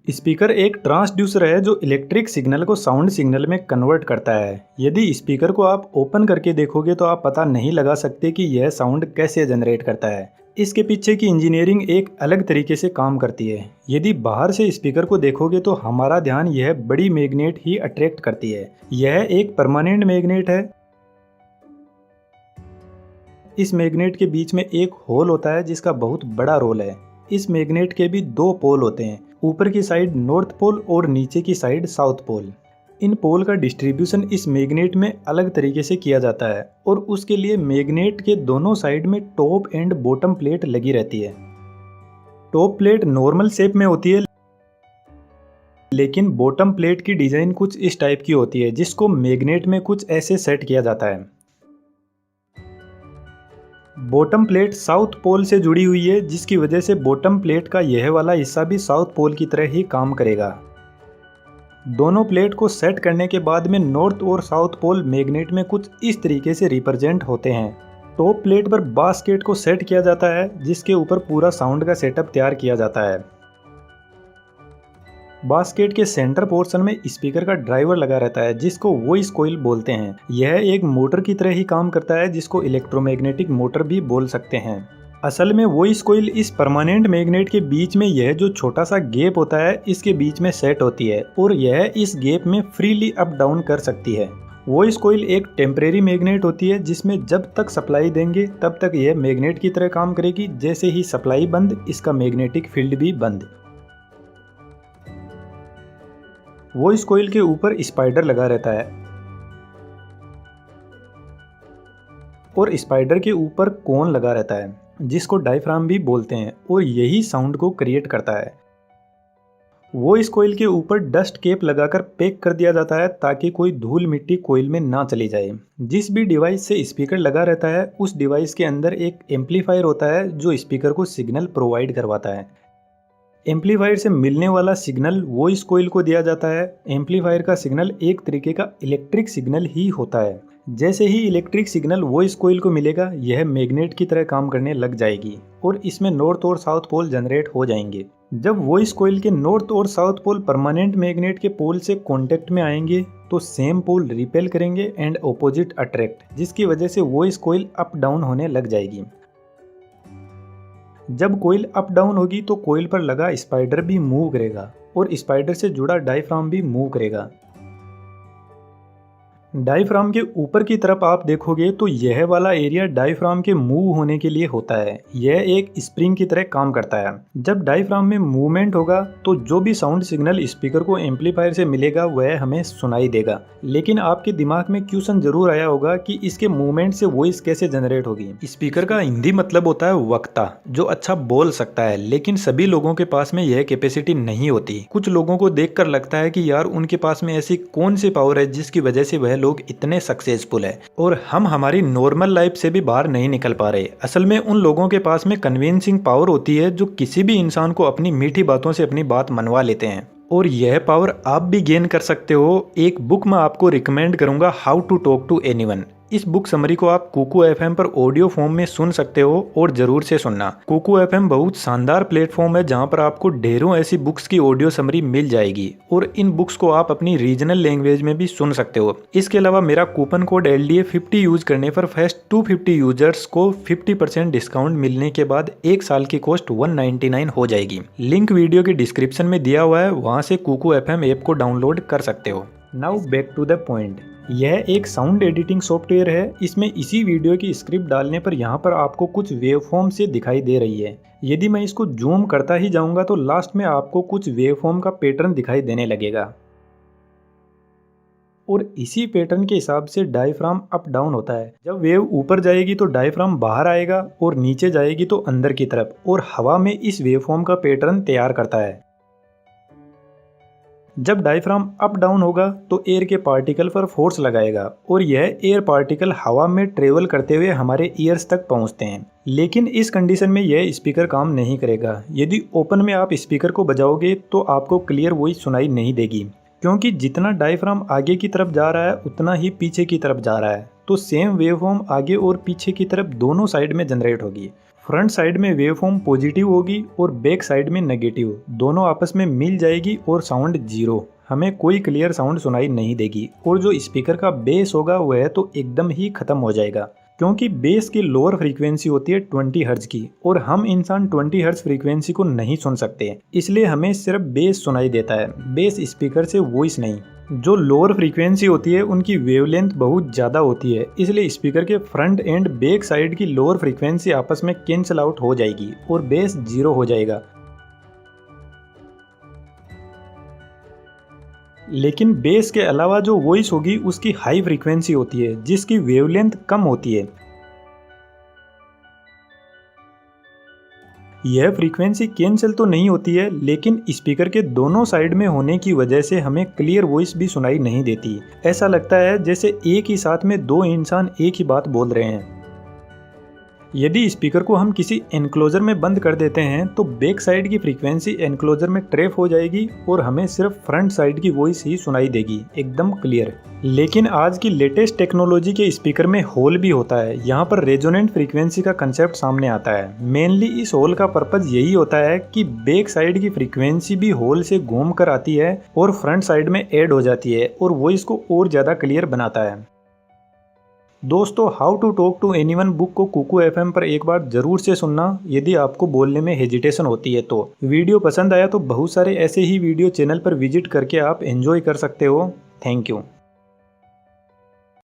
Speaker एक transducer है जो इलेक्ट्रिक सिग्नल को साउंड सिग्नल में कन्वर्ट करता है। यदि स्पीकर को आप ओपन करके देखोगे तो आप पता नहीं लगा सकते कि यह साउंड कैसे जनरेट करता है। इसके पीछे की इंजीनियरिंग एक अलग तरीके से काम करती है। यदि बाहर से स्पीकर को देखोगे तो हमारा ध्यान यह बड़ी मैग्नेट ही अट्रैक्ट करती है। यह एक परमानेंट मैग्नेट है। इस मैग्नेट के बीच में एक होल होता है जिसका बहुत बड़ा रोल है। इस मैग्नेट के भी दो पोल होते हैं, ऊपर की साइड नॉर्थ पोल और नीचे की साइड साउथ पोल। इन पोल का डिस्ट्रीब्यूशन इस मैग्नेट में अलग तरीके से किया जाता है और उसके लिए मैग्नेट के दोनों साइड में टॉप एंड बॉटम प्लेट लगी रहती है। टॉप प्लेट नॉर्मल शेप में होती है, लेकिन बॉटम प्लेट की डिजाइन कुछ इस टाइप की होती है जिसको मैग्नेट में कुछ ऐसे सेट किया जाता है। बॉटम प्लेट साउथ पोल से जुड़ी हुई है, जिसकी वजह से बॉटम प्लेट का यह वाला हिस्सा भी साउथ पोल की तरह ही काम करेगा। दोनों प्लेट को सेट करने के बाद में नॉर्थ और साउथ पोल मैग्नेट में कुछ इस तरीके से रिप्रेजेंट होते हैं। टॉप प्लेट पर बास्केट को सेट किया जाता है जिसके ऊपर पूरा साउंड का सेटअप तैयार किया जाता है। बास्केट के सेंटर पोर्शन में स्पीकर का ड्राइवर लगा रहता है जिसको वॉइस कॉइल बोलते हैं। यह एक मोटर की तरह ही काम करता है जिसको इलेक्ट्रोमैग्नेटिक मोटर भी बोल सकते हैं। असल में वॉइस कॉइल इस परमानेंट मैग्नेट के बीच में यह जो छोटा सा गैप होता है इसके बीच में सेट होती है और यह इस गैप में फ्रीली अप डाउन कर सकती है। वॉइस कॉइल एक टेम्परेरी मैग्नेट होती है जिसमें जब तक सप्लाई देंगे तब तक यह मैग्नेट की तरह काम करेगी। जैसे ही सप्लाई बंद, इसका मैग्नेटिक फील्ड भी बंद। वॉइस कॉइल के ऊपर स्पाइडर लगा रहता है और स्पाइडर के ऊपर कोन लगा रहता है जिसको डायफ्राम भी बोलते हैं और यही साउंड को क्रिएट करता है। वॉइस कॉइल के ऊपर डस्ट कैप लगाकर पैक कर दिया जाता है ताकि कोई धूल मिट्टी कॉइल में ना चली जाए। जिस भी डिवाइस से स्पीकर लगा रहता है उस डिवाइस के अंदर एक एम्पलीफायर होता है जो स्पीकर को सिग्नल प्रोवाइड करवाता है। एम्पलीफायर से मिलने वाला सिग्नल वॉइस कॉइल को दिया जाता है। एम्पलीफायर का सिग्नल एक तरीके का इलेक्ट्रिक सिग्नल ही होता है। जैसे ही इलेक्ट्रिक सिग्नल वॉइस कॉइल को मिलेगा यह मैग्नेट की तरह काम करने लग जाएगी और इसमें नॉर्थ और साउथ पोल जनरेट हो जाएंगे। जब वॉइस कॉइल के नॉर्थ और साउथ पोल परमानेंट मैग्नेट के पोल से कांटेक्ट में आएंगे तो सेम पोल रिपेल करेंगे एंड ऑपोजिट अट्रैक्ट, जिसकी वजह से वॉइस कॉइल अप डाउन होने लग जाएगी। जब कॉइल अप डाउन होगी तो कॉइल पर लगा स्पाइडर भी मूव करेगा और स्पाइडर से जुड़ा डायफ्राम भी मूव करेगा। डायफ्राम के ऊपर की तरफ आप देखोगे तो यह वाला एरिया डायफ्राम के मूव होने के लिए होता है। यह एक स्प्रिंग की तरह काम करता है। जब डायफ्राम में मूवमेंट होगा तो जो भी साउंड सिग्नल स्पीकर को एम्पलीफायर से मिलेगा वह हमें सुनाई देगा। लेकिन आपके दिमाग में क्वेश्चन जरूर आया होगा कि इसके मूवमेंट से वॉइस कैसे जनरेट होगी। स्पीकर का हिंदी मतलब होता है वक्ता, जो अच्छा बोल सकता है, लेकिन सभी लोगों के पास में यह कैपेसिटी नहीं होती। कुछ लोगों को देखकर लगता है कि यार उनके पास में ऐसी कौन सी पावर है जिसकी वजह से वह लोग इतने सक्सेसफुल है और हम हमारी नॉर्मल लाइफ से भी बाहर नहीं निकल पा रहे। असल में उन लोगों के पास में कन्विंसिंग पावर होती है जो किसी भी इंसान को अपनी मीठी बातों से अपनी बात मनवा लेते हैं और यह पावर आप भी गेन कर सकते हो। एक बुक मैं आपको रिकमेंड करूंगा, how to talk to anyone. इस बुक समरी को आप कुकू एफएम पर ऑडियो फॉर्म में सुन सकते हो और जरूर से सुनना। कुकू एफएम बहुत शानदार प्लेटफॉर्म है जहां पर आपको ढेरों ऐसी बुक्स की ऑडियो समरी मिल जाएगी और इन बुक्स को आप अपनी रीजनल लैंग्वेज में भी सुन सकते हो। इसके अलावा मेरा कूपन कोड LDA50 यूज करने पर फर्स्ट 250 यूजर्स को 50% डिस्काउंट मिलने के बाद एक साल की कॉस्ट 199 हो जाएगी। लिंक वीडियो के डिस्क्रिप्शन में दिया हुआ है, वहां से कुकू एफएम ऐप को डाउनलोड कर सकते हो। Now back to the point. यह एक साउंड एडिटिंग सॉफ्टवेयर है। इसमें इसी वीडियो की स्क्रिप्ट डालने पर यहाँ पर आपको कुछ वेवफॉर्म से दिखाई दे रही है। यदि मैं इसको जूम करता ही जाऊंगा तो लास्ट में आपको कुछ वेवफॉर्म का पैटर्न दिखाई देने लगेगा और इसी पैटर्न के हिसाब से डायफ्राम अप डाउन होता है। जब वेव ऊपर जाएगी तो डायफ्राम बाहर आएगा और नीचे जाएगी तो अंदर की तरफ, और हवा में इस वेवफॉर्म का पैटर्न तैयार करता है। जब डायफ्राम अप डाउन होगा तो एयर के पार्टिकल पर फोर्स लगाएगा और यह एयर पार्टिकल हवा में ट्रेवल करते हुए हमारे ईयर्स तक पहुंचते हैं। लेकिन इस कंडीशन में यह स्पीकर काम नहीं करेगा। यदि ओपन में आप स्पीकर को बजाओगे तो आपको क्लियर वॉइस सुनाई नहीं देगी, क्योंकि जितना डायफ्राम आगे की तरफ जा रहा है उतना ही पीछे की तरफ जा रहा है। तो सेम वेवफॉर्म आगे और पीछे की तरफ दोनों साइड में जनरेट होगी। फ्रंट साइड में वेवफॉर्म पॉजिटिव होगी और बैक साइड में नेगेटिव, दोनों आपस में मिल जाएगी और साउंड जीरो, हमें कोई क्लियर साउंड सुनाई नहीं देगी। और जो स्पीकर का बेस होगा वह तो एकदम ही खत्म हो जाएगा, क्योंकि बेस की लोअर फ्रीक्वेंसी होती है 20 हर्ट्ज की और हम इंसान 20 हर्ट्ज फ्रीक्वेंसी को नहीं सुन सकते, इसलिए हमें सिर्फ बेस सुनाई देता है, बेस स्पीकर से वॉइस नहीं। जो लोअर फ्रीक्वेंसी होती है उनकी वेवलेंथ बहुत ज़्यादा होती है, इसलिए स्पीकर के फ्रंट एंड बैक साइड की लोअर फ्रीक्वेंसी आपस में कैंसिल आउट हो जाएगी और बेस जीरो हो जाएगा। लेकिन बेस के अलावा जो वॉइस होगी उसकी हाई फ्रीक्वेंसी होती है जिसकी वेवलेंथ कम होती है। यह फ्रीक्वेंसी कैंसिल तो नहीं होती है, लेकिन स्पीकर के दोनों साइड में होने की वजह से हमें क्लियर वॉइस भी सुनाई नहीं देती। ऐसा लगता है जैसे एक ही साथ में दो इंसान एक ही बात बोल रहे हैं। यदि स्पीकर को हम किसी एनक्लोजर में बंद कर देते हैं तो बैक साइड की फ्रीक्वेंसी एनक्लोजर में ट्रैप हो जाएगी और हमें सिर्फ फ्रंट साइड की वॉइस ही सुनाई देगी, एकदम क्लियर। लेकिन आज की लेटेस्ट टेक्नोलॉजी के स्पीकर में होल भी होता है, यहाँ पर रेजोनेंट फ्रीक्वेंसी का कंसेप्ट सामने आता है। मेनली इस होल का पर्पज यही होता है कि बैक साइड की फ्रीक्वेंसी भी होल से घूम कर आती है और फ्रंट साइड में ऐड हो जाती है और वॉइस को और ज़्यादा क्लियर बनाता है। दोस्तों, how to talk to anyone book को कुकू एफएम पर एक बार जरूर से सुनना यदि आपको बोलने में हेजिटेशन होती है तो। वीडियो पसंद आया तो बहुत सारे ऐसे ही वीडियो चैनल पर विजिट करके आप एंजॉय कर सकते हो। Thank you.